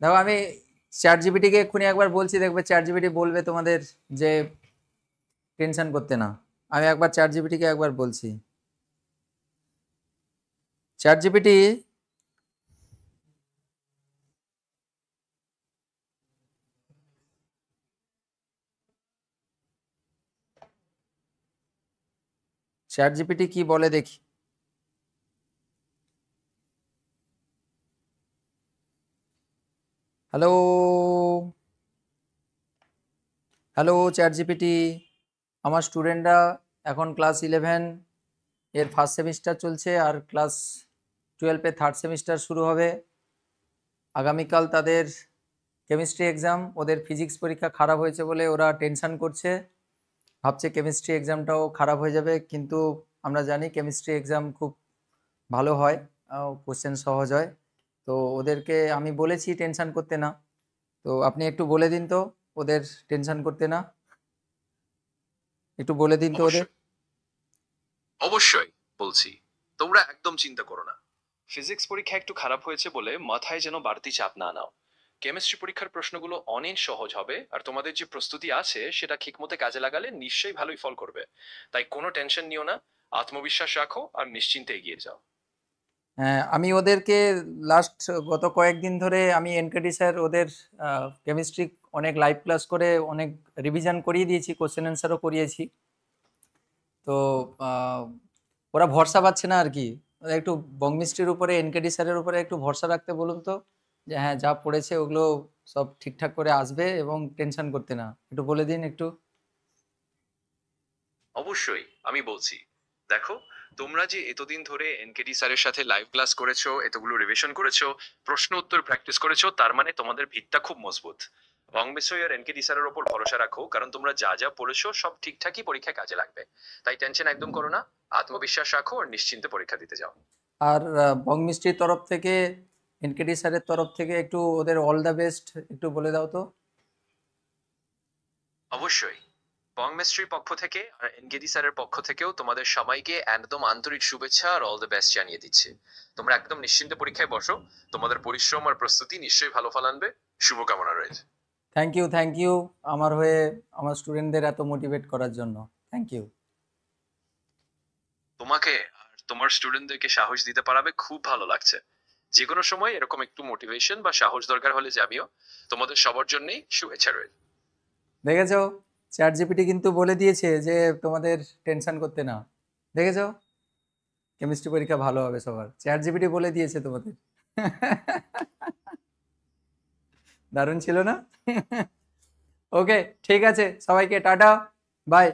দেখো আমি চ্যাট জিপিটিকে এক্ষুনি একবার বলছি, দেখবে চ্যাট জিপিটি বলবে তোমাদের যে টেনশন করতে না। আমি একবার চ্যাট জিপিটিকে একবার বলছি। চ্যাট জিপিটি, চ্যাট জিপিটি কি বলে দেখি। Hello, hello chat GPT. আমার স্টুডেন্টরা এখন ক্লাস 11 এর ফার্স্ট সেমিস্টার চলছে, আর ক্লাস 12 এর থার্ড সেমিস্টার শুরু হবে আগামীকাল। তাদের কেমিস্ট্রি এক্সাম, ওদের ফিজিক্স পরীক্ষা খারাপ হয়েছে বলে ওরা টেনশন করছে, ভাবছে কেমিস্ট্রি এক্সামটাও খারাপ হয়ে যাবে। কিন্তু আমরা জানি কেমিস্ট্রি এক্সাম খুব ভালো হয়, কোশ্চেন সহজ হয়। তো ওদেরকে আমি বলেছি টেনশন করতে না। তো আপনি একটু বলে দিন তো ওদের টেনশন করতে না, একটু বলে দিন তো ওদের। অবশ্যই অবশ্যই বলছি, তোমরা একদম চিন্তা করো না। ফিজিক্স পরীক্ষা একটু খারাপ হয়েছে বলে মাথায় যেন বাড়তি চাপ না নাও। কেমিস্ট্রি পরীক্ষার প্রশ্নগুলো অনেক সহজ হবে, আর তোমাদের যে প্রস্তুতি আছে সেটা ঠিকমতো কাজে লাগালে নিশ্চয়ই ভালোই ফল করবে। তাই কোনো টেনশন নিও না, আত্মবিশ্বাস রাখো আর নিশ্চিন্তে এগিয়ে যাও। হ্যাঁ, আমি ওদেরকে গত কয়েকদিন ধরে আমি এনকেডি স্যার ওদের কেমিস্ট্রি অনেক লাইভ ক্লাস করে অনেক রিভিশন করিয়ে দিয়েছি, কোশ্চেন অ্যান্সারও করিয়েছি। তো আহ, ওরা ভরসা পাচ্ছে না আর কি। ওরা একটু বংমিস্ট্রির উপরে, এনকেডি স্যারের উপরে একটু ভরসা রাখতে বলুন তো, যে হ্যাঁ যা পড়েছে ওগুলো সব ঠিকঠাক করে আসবে এবং টেনশন করতে না। একটু বলে দিন একটু। অবশ্যই আমি বলছি, দেখো, তোমরা যে এতদিন ধরে এনকেডি স্যারের সাথে লাইভ ক্লাস করেছো, এতগুলো রিভিশন করেছো, প্রশ্ন উত্তর প্র্যাকটিস করেছো, তার মানে তোমাদের ভিতটা খুব মজবুত। রং বিষয় আর এনকেডি স্যারের ওপর ভরসা রাখো, কারণ তোমরা যা যা পড়েছো সব ঠিকঠাকই পরীক্ষায় কাজে লাগবে। তাই টেনশন একদম করো না, আত্মবিশ্বাস রাখো আর নিশ্চিন্তে পরীক্ষা দিতে যাও। আর বংমিস্ট্রির তরফ থেকে, এনকেডি স্যারের তরফ থেকে একটু ওদের অল দ্য বেস্ট একটু বলে দাও তো। অবশ্যই, বং মিস্ট্রির পক্ষ থেকে আর এনকেডি স্যারের পক্ষ থেকেও তোমাদের সবাইকে একদম আন্তরিক শুভেচ্ছা আর অল দ্য বেস্ট জানিয়ে দিচ্ছি। তোমরা একদম নিশ্চিন্তে পরীক্ষায় বসো, তোমাদের পরিশ্রম আর প্রস্তুতি নিশ্চয়ই ভালো ফল আনবে। শুভকামনা রয়েছে। থ্যাংক ইউ, থ্যাংক ইউ আমার হয়ে আমার স্টুডেন্টদের এত মোটিভেট করার জন্য। Thank you. তোমাকে আর তোমার স্টুডেন্টদেরকে সাহস দিতে পারাবে খুব ভালো লাগছে। যে কোনো সময় এরকম একটু মোটিভেশন বা সাহস দরকার হলে জানিও। তোমাদের সবার জন্যই শুভেচ্ছা রইল। দেখেছো, চ্যাট জিপিটি কিন্তু বলে দিয়েছে যে তোমাদের টেনশন করতে না। দেখেছো, কেমিস্ট্রি পরীক্ষা ভালো হবে সবার, চ্যাট জিপিটি বলে দিয়েছে তোমাদের। দারুণ ছিল না? ওকে, ঠিক আছে, সবাইকে টাটা, বাই।